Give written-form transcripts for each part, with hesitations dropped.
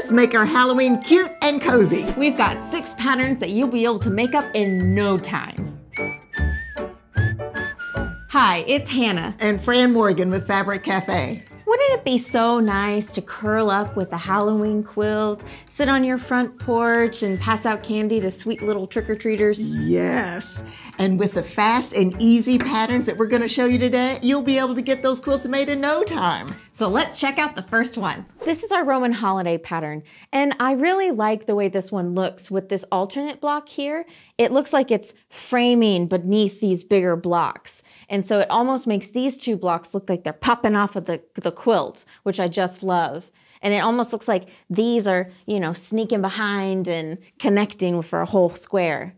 Let's make our Halloween cute and cozy. We've got 6 patterns that you'll be able to make up in no time. Hi, it's Hannah. And Fran Morgan with Fabric Café. Wouldn't it be so nice to curl up with a Halloween quilt, sit on your front porch, and pass out candy to sweet little trick-or-treaters? Yes. And with the fast and easy patterns that we're going to show you today, you'll be able to get those quilts made in no time. So let's check out the first one. This is our Roman holiday pattern, and I really like the way this one looks with this alternate block here. It looks like it's framing beneath these bigger blocks. And so it almost makes these 2 blocks look like they're popping off of the quilt, which I just love. And it almost looks like these are, you know, sneaking behind and connecting for a whole square.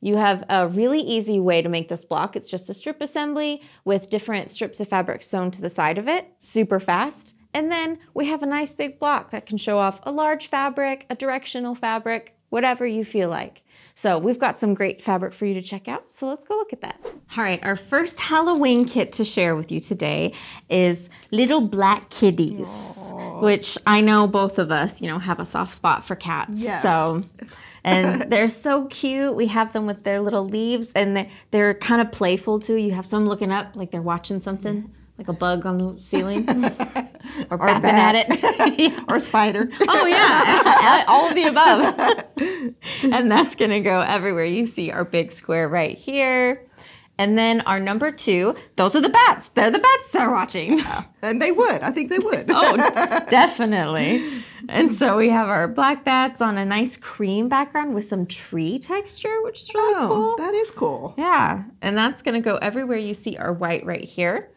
You have a really easy way to make this block. It's just a strip assembly with different strips of fabric sewn to the side of it, super fast. And then we have a nice big block that can show off a large fabric, a directional fabric, whatever you feel like. So we've got some great fabric for you to check out, so let's go look at that. All right, our first Halloween kit to share with you today is Little Black Kitties, which I know both of us, you know, have a soft spot for cats. Yes. So, and they're so cute. We have them with their little leaves, and they're kind of playful too. You have some looking up like they're watching something, like a bug on the ceiling. Or bapping at it. Or a spider. Oh yeah, all of the above. And that's gonna go everywhere. You see our big square right here. And then our number 2, those are the bats. They're the bats that are watching. Yeah. And they would, I think they would. Oh, definitely. And so we have our black bats on a nice cream background with some tree texture, which is really cool. That is cool. Yeah, and that's gonna go everywhere. You see our white right here.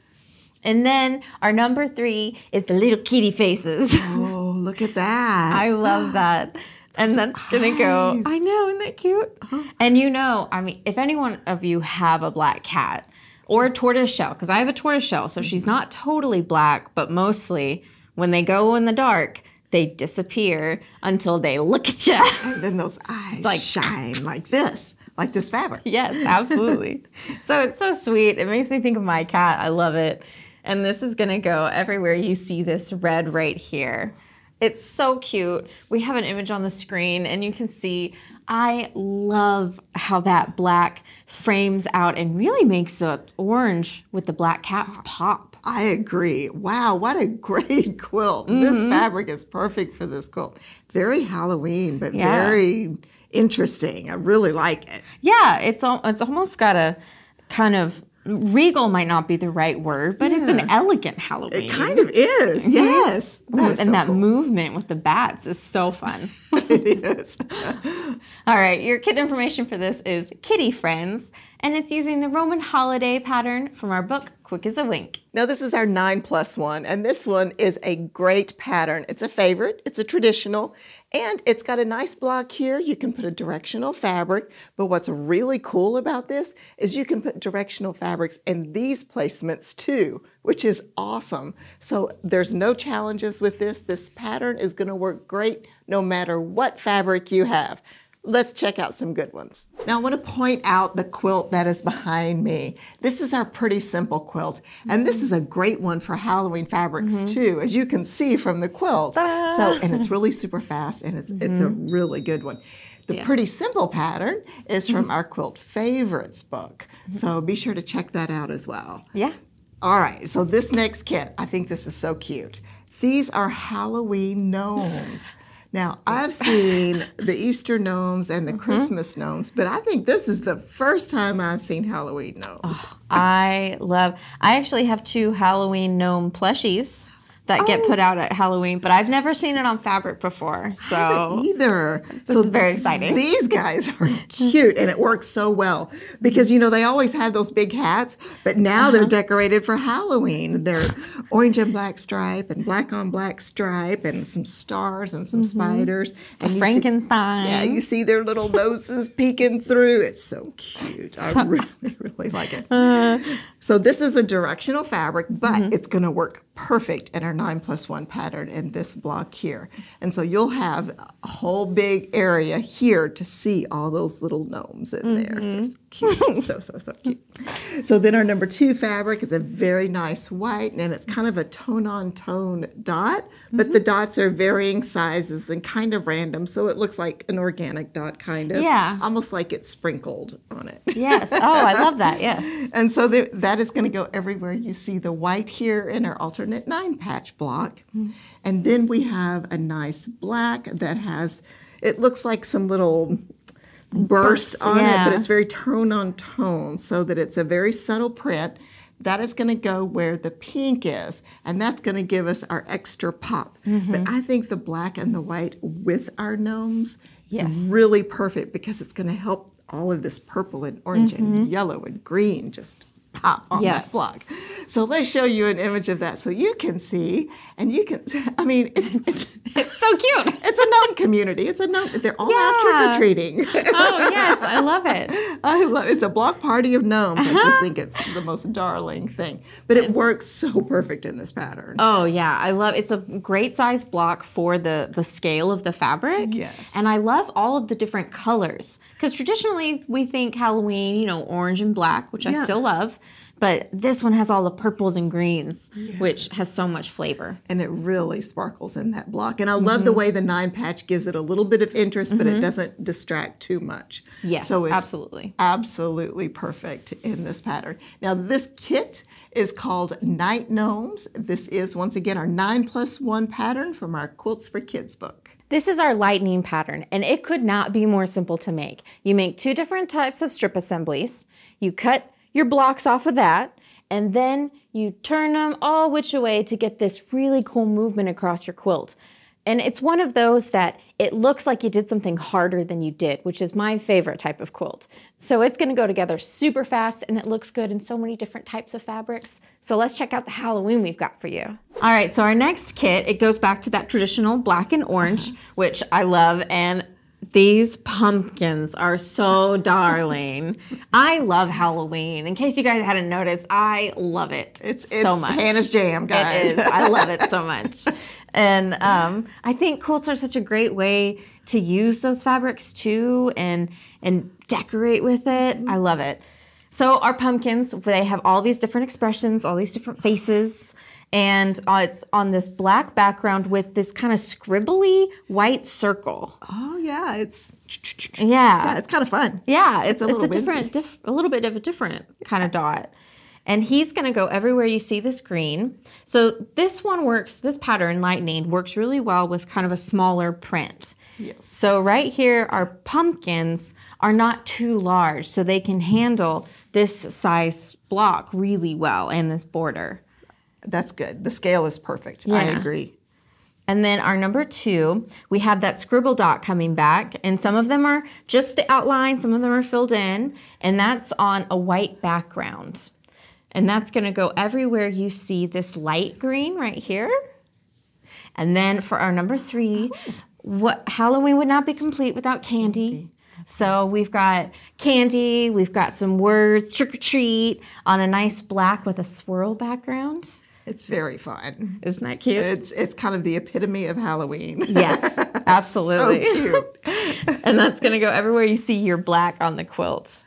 And then our number 3 is the little kitty faces. Oh, look at that. I love that. And that's gonna go, I know, isn't that cute? And you know, I mean, if any one of you have a black cat or a tortoise shell, because I have a tortoise shell, so she's not totally black, but mostly when they go in the dark, they disappear until they look at you. And then those eyes like shine like this fabric. Yes, absolutely. So it's so sweet. It makes me think of my cat. I love it. And this is gonna go everywhere you see this red right here. It's so cute. We have an image on the screen and you can see, I love how that black frames out and really makes the orange with the black cats pop. I agree. Wow, what a great quilt. This fabric is perfect for this quilt. Very Halloween, but very interesting. I really like it. Yeah, it's almost got a kind of, regal might not be the right word, but it's an elegant Halloween. It kind of is, yes. And that movement with the bats is so fun. It is. All right, your kit information for this is Kitty Friends, and it's using the Roman holiday pattern from our book, Quick as a Wink. Now this is our 9+1, and this one is a great pattern. It's a favorite, it's a traditional, and it's got a nice block here. You can put a directional fabric, but what's really cool about this is you can put directional fabrics in these placements too, which is awesome. So there's no challenges with this. This pattern is gonna work great no matter what fabric you have. Let's check out some good ones. Now I want to point out the quilt that is behind me. This is our Pretty Simple quilt, and this is a great one for Halloween fabrics too, as you can see from the quilt. So, and it's really super fast, and it's a really good one. The Pretty Simple pattern is from our Quilt Favorites book, so be sure to check that out as well. Yeah. All right, so this next kit, I think this is so cute. These are Halloween gnomes. Now, I've seen the Easter gnomes and the Christmas gnomes, but I think this is the first time I've seen Halloween gnomes. Oh, I actually have 2 Halloween gnome plushies that get put out at Halloween, but I've never seen it on fabric before. So I haven't either. This is very exciting. These guys are cute, and it works so well because, you know, they always have those big hats, but now they're decorated for Halloween. They're orange and black stripe and black on black stripe and some stars and some spiders. And Frankenstein. You see their little noses peeking through. It's so cute. I really, really like it. So this is a directional fabric, but it's going to work perfect in our 9+1 pattern in this block here. And so you'll have a whole big area here to see all those little gnomes in there. They're cute. So cute. So then our number 2 fabric is a very nice white, and it's kind of a tone-on-tone dot, but the dots are varying sizes and kind of random, so it looks like an organic dot kind of. Yeah. Almost like it's sprinkled on it. Yes. Oh, I love that. Yes. And so that is going to go everywhere you see the white here in our alternate 9-patch block. And then we have a nice black that has, it looks like some little burst on it, but it's very tone on tone so that it's a very subtle print. That is going to go where the pink is, and that's going to give us our extra pop. But I think the black and the white with our gnomes is really perfect because it's going to help all of this purple and orange and yellow and green just pop on that block. So let's show you an image of that so you can see, and you can, I mean, it's so cute. It's a gnome community. It's a gnome, they're all out trick-or-treating. Oh, yes, I love it. It's a block party of gnomes. I just think it's the most darling thing. But it works so perfect in this pattern. Oh, yeah, I love, it's a great size block for the scale of the fabric. Yes. And I love all of the different colors. Because traditionally we think Halloween, you know, orange and black, which I still love. But this one has all the purples and greens, which has so much flavor. And it really sparkles in that block. And I love the way the 9-patch gives it a little bit of interest, but it doesn't distract too much. Yes, so it's absolutely perfect in this pattern. Now this kit is called Night Gnomes. This is, once again, our 9+1 pattern from our Quilts for Kids book. This is our lightning pattern, and it could not be more simple to make. You make 2 different types of strip assemblies. You cut your blocks off of that, and then you turn them all which way to get this really cool movement across your quilt. And it's one of those that it looks like you did something harder than you did, which is my favorite type of quilt. So it's gonna go together super fast, and it looks good in so many different types of fabrics. So let's check out the Halloween we've got for you. All right, so our next kit, it goes back to that traditional black and orange, which I love, and these pumpkins are so darling. I love Halloween. In case you guys hadn't noticed, I love it so much. Hannah's jam, guys. It is. I love it so much. And I think quilts are such a great way to use those fabrics too and decorate with it. I love it. So our pumpkins, they have all these different expressions, all these different faces. And it's on this black background with this kind of scribbly white circle. Oh yeah, it's it's kind of fun. Yeah, it's a little bit of a different kind of dot. And he's going to go everywhere you see this green. So this one works. This pattern, Lightning, works really well with kind of a smaller print. Yes. So right here, our pumpkins are not too large, so they can handle this size block really well and this border. That's good. The scale is perfect. I agree. And then our number 2, we have that scribble dot coming back, and some of them are just the outline, some of them are filled in, and that's on a white background. And that's going to go everywhere you see this light green right here. And then for our number 3, Halloween would not be complete without candy. So we've got candy, we've got some words, trick or treat, on a nice black with a swirl background. It's very fun. Isn't that cute? It's kind of the epitome of Halloween. Yes, absolutely. So cute. And that's going to go everywhere you see your black on the quilts.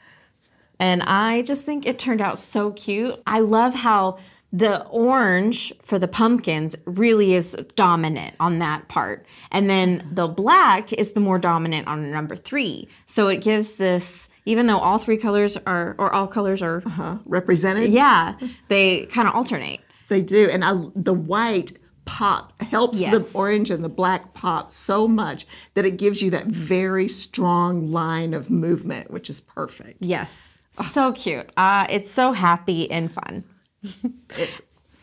And I just think it turned out so cute. I love how the orange for the pumpkins really is dominant on that part. And then the black is the more dominant on number 3. So it gives this, even though all 3 colors are, or all colors are represented. Yeah, they kind of alternate. They do. And the white pop helps the orange and the black pop so much that it gives you that very strong line of movement, which is perfect. Yes. So cute. It's so happy and fun.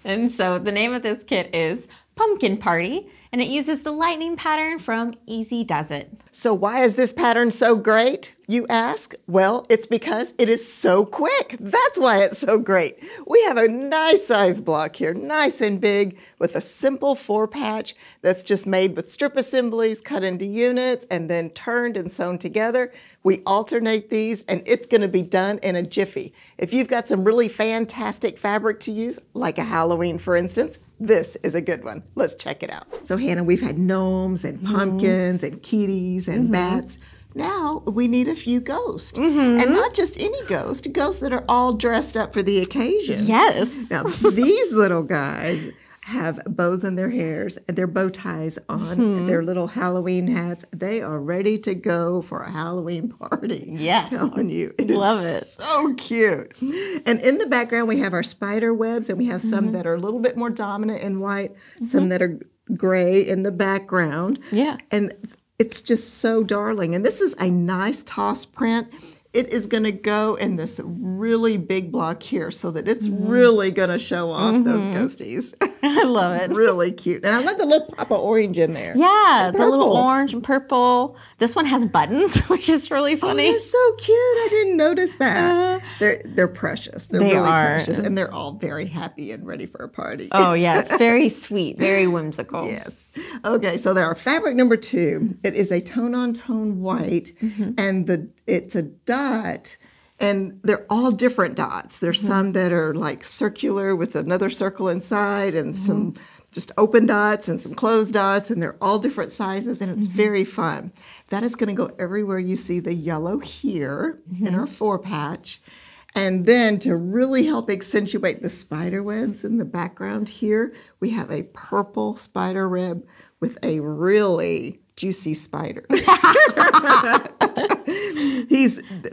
And so the name of this kit is Pumpkin Party, and it uses the lightning pattern from Easy Does It. So why is this pattern so great? you ask? Well, it's because it is so quick. That's why it's so great. We have a nice size block here, nice and big, with a simple 4-patch that's just made with strip assemblies, cut into units, and then turned and sewn together. We alternate these, and it's going to be done in a jiffy. If you've got some really fantastic fabric to use, like a Halloween, for instance, this is a good one. Let's check it out. So, Hannah, we've had gnomes and pumpkins and kitties and bats. Now we need a few ghosts. And not just any ghosts that are all dressed up for the occasion. Yes. Now, these little guys have bows in their hairs and their bow ties on, their little Halloween hats. They are ready to go for a Halloween party. Yes. I'm telling you. Love it. So cute. And in the background, we have our spider webs, and we have some that are a little bit more dominant in white, some that are gray in the background. Yeah. And it's just so darling. And this is a nice toss print. It is going to go in this really big block here so that it's really going to show off those ghosties. I love it. Really cute. And I love the little pop of orange in there. Yeah, the little orange and purple. This one has buttons, which is really funny. Oh, that's so cute. I didn't notice that. They're precious. They're really precious. And they're all very happy and ready for a party. Oh, yeah. It's very sweet, very whimsical. Yes. Okay, so there are fabric number 2. It is a tone-on-tone white, and it's a dot. And they're all different dots. There's some that are like circular with another circle inside, and some just open dots and some closed dots, and they're all different sizes, and it's very fun. That is going to go everywhere you see the yellow here in our 4-patch. And then to really help accentuate the spider webs in the background here, we have a purple spider web with a really juicy spider.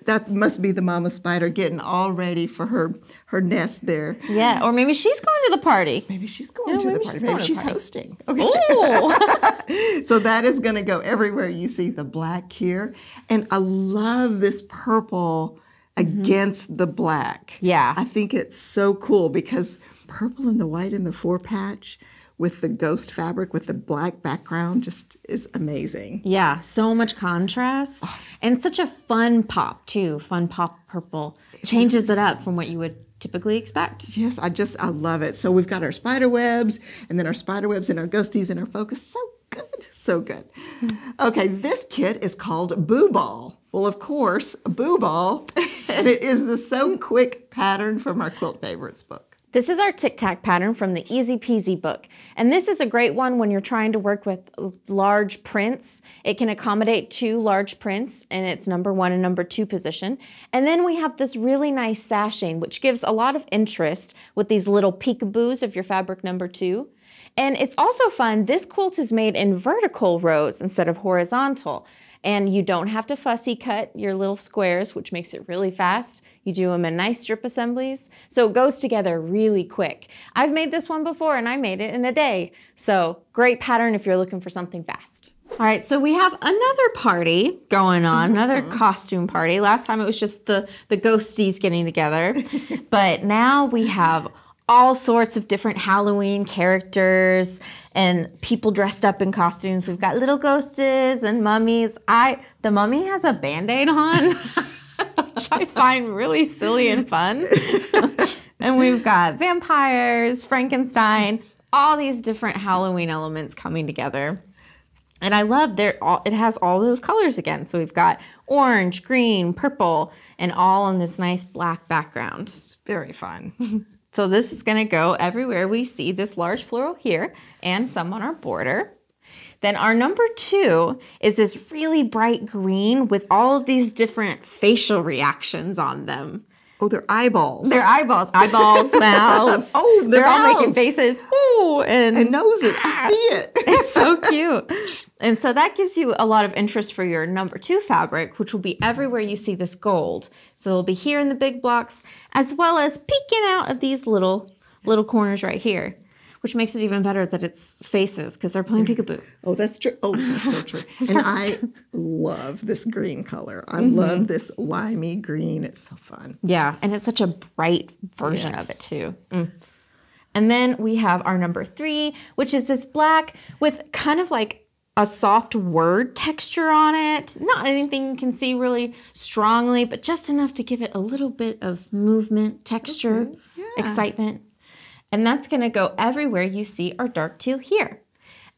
That must be the mama spider getting all ready for her nest there. Yeah, or maybe she's going to the party. Maybe she's going to the party. Maybe she's hosting. Okay. So that is going to go everywhere you see the black here. And I love this purple against the black. Yeah. I think it's so cool because purple and the white in the 4-patch with the ghost fabric with the black background just is amazing. Yeah, so much contrast. And such a fun pop, too. Fun pop purple. Changes it up from what you would typically expect. Yes, I love it. So we've got our spider webs, and then our spider webs and our ghosties and our focus. So good, so good. Okay, this kit is called Boo Ball. Well, of course, Boo Ball, and it is the So Quick pattern from our Quilt Favorites book. This is our Tic Tac pattern from the Easy Peasy book. And this is a great one when you're trying to work with large prints. It can accommodate 2 large prints in its number 1 and number 2 position. And then we have this really nice sashing, which gives a lot of interest with these little peekaboos of your fabric number 2. And it's also fun, this quilt is made in vertical rows instead of horizontal. And you don't have to fussy cut your little squares, which makes it really fast. You do them in nice strip assemblies. So it goes together really quick. I've made this one before and I made it in a day. So great pattern if you're looking for something fast. All right, so we have another party going on, another costume party. Last time it was just the ghosties getting together. But now we have all sorts of different Halloween characters and people dressed up in costumes. We've got little ghosts and mummies. The mummy has a Band-Aid on, which I find really silly and fun. And we've got vampires, Frankenstein, all these different Halloween elements coming together. And I love it has all those colors again. So we've got orange, green, purple, and all on this nice black background. It's very fun. So this is going to go everywhere we see this large floral here and some on our border. Then our number 2 is this really bright green with all of these different facial reactions on them. Oh, they're eyeballs. They're eyeballs. Eyeballs, mouths. Oh, they're all making faces. Ooh, and noses. I see it. It's so cute. And so that gives you a lot of interest for your number 2 fabric, which will be everywhere you see this gold. So it'll be here in the big blocks, as well as peeking out of these little corners right here, which makes it even better that it's faces because they're playing peekaboo. Oh, that's true. Oh, that's so true. And I love this green color. I love this limey green. It's so fun. Yeah, and it's such a bright version of it too. And then we have our number 3, which is this black with kind of like a soft word texture on it. Not anything you can see really strongly, but just enough to give it a little bit of movement, texture, excitement. And that's gonna go everywhere you see our dark teal here.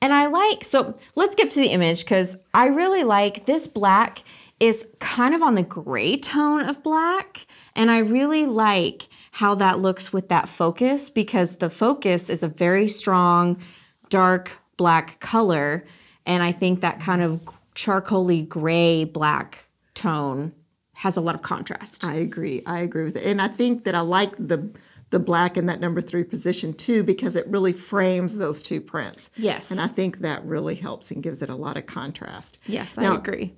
And I like, so let's get to the image because I really like this black is kind of on the gray tone of black. And I really like how that looks with that focus because the focus is a very strong, dark black color. And I think that kind of charcoaly gray black tone has a lot of contrast. I agree with it. And I think that I like the black in that number 3 position too because it really frames those two prints. Yes. And I think that really helps and gives it a lot of contrast. Yes, I agree.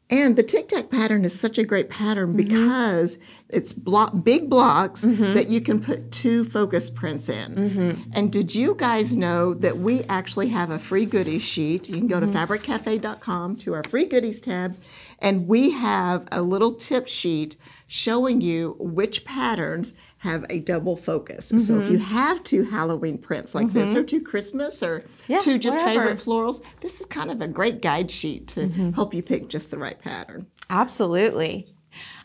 And the Tic Tac pattern is such a great pattern because it's big blocks that you can put 2 focus prints in. And did you guys know that we actually have a free goodies sheet? You can go to fabriccafe.com to our free goodies tab, and we have a little tip sheet showing you which patterns have a double focus. So if you have 2 Halloween prints like this, or 2 Christmas, or 2 just favorite florals, this is kind of a great guide sheet to help you pick just the right pattern. Absolutely.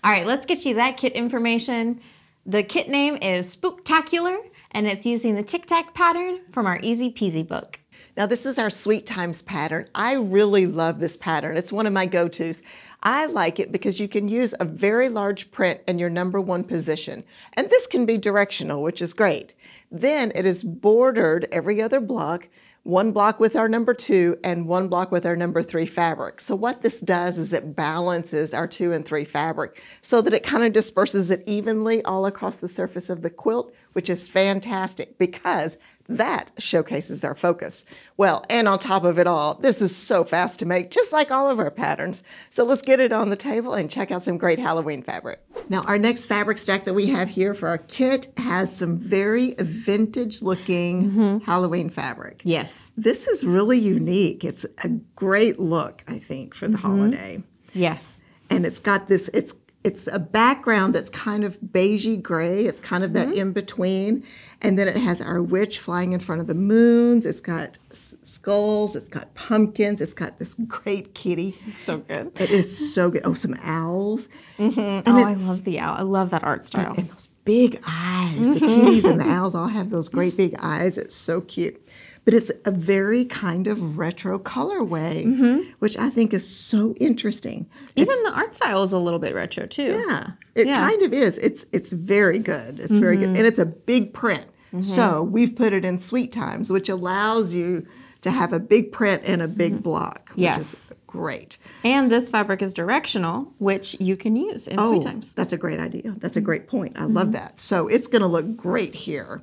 All right, let's get you that kit information. The kit name is Spooktacular, and it's using the Tic Tac pattern from our Easy Peasy book. Now this is our Sweet Times pattern. I really love this pattern. It's one of my go-tos. I like it because you can use a very large print in your number 1 position. And this can be directional, which is great. Then it is bordered every other block, 1 block with our number 2 and 1 block with our number 3 fabric. So what this does is it balances our 2 and 3 fabric so that it kind of disperses it evenly all across the surface of the quilt, which is fantastic because that showcases our focus. Well, and on top of it all, this is so fast to make, just like all of our patterns. So let's get it on the table and check out some great Halloween fabric. Now, our next fabric stack that we have here for our kit has some very vintage looking Halloween fabric. Yes. This is really unique. It's a great look, I think, for the holiday. Yes. And it's got this, it's a background that's kind of beigey gray. It's kind of that in between. And then it has our witch flying in front of the moons. It's got skulls. It's got pumpkins. It's got this great kitty. So good. It is so good. Oh, some owls. And I love the owl. I love that art style. And those big eyes. The kitties and the owls all have those great big eyes. It's so cute. But it's a very kind of retro colorway, which I think is so interesting. Even the art style is a little bit retro too. Yeah, it kind of is. It's very good. It's very good. And it's a big print. So we've put it in Sweet Times, which allows you to have a big print and a big block, which is great. And this fabric is directional, which you can use in Sweet Times. That's a great idea. That's a great point. I love that. So it's going to look great here.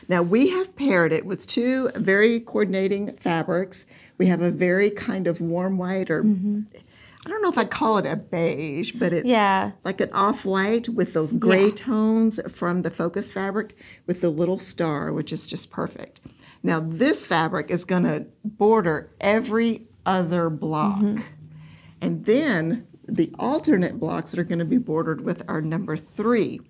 Now, we have paired it with 2 very coordinating fabrics. We have a very kind of warm white, or I don't know if I'd call it a beige, but it's like an off-white with those gray tones from the focus fabric with the little star, which is just perfect. Now, this fabric is going to border every other block. And then the alternate blocks that are going to be bordered with our number 3.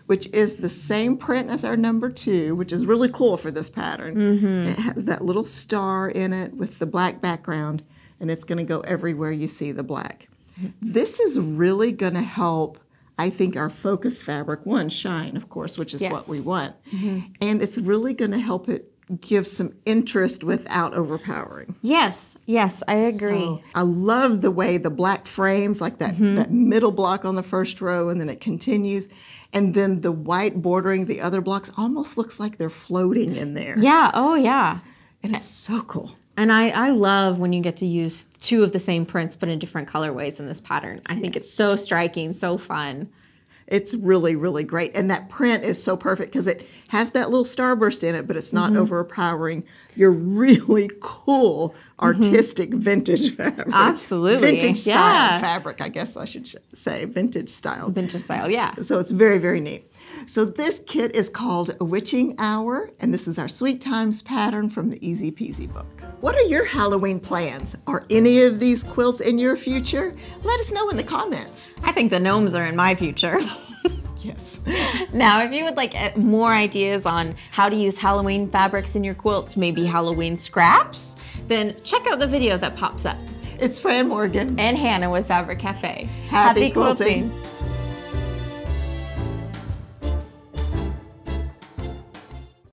Which is the same print as our number 2, which is really cool for this pattern. It has that little star in it with the black background, and it's going to go everywhere you see the black. This is really going to help, I think, our focus fabric, shine, of course, which is what we want. And it's really going to help it give some interest without overpowering. Yes, I agree. So, I love the way the black frames, like that middle block on the first row, and then it continues. And then the white bordering the other blocks almost looks like they're floating in there. Yeah, oh yeah. And it's so cool. And I love when you get to use 2 of the same prints but in different colorways in this pattern. I think it's so striking, so fun. It's really, really great. And that print is so perfect because it has that little starburst in it, but it's not overpowering your really cool, artistic vintage fabric. Absolutely. Vintage style fabric, I guess I should say. Vintage style. Vintage style, yeah. So it's very, very neat. So this kit is called A Witching Hour, and this is our Sweet Times pattern from the Easy Peasy book. What are your Halloween plans? Are any of these quilts in your future? Let us know in the comments. I think the gnomes are in my future. Yes. Now, if you would like more ideas on how to use Halloween fabrics in your quilts, maybe Halloween scraps, then check out the video that pops up. It's Fran Morgan and Hannah with Fabric Cafe. Happy quilting.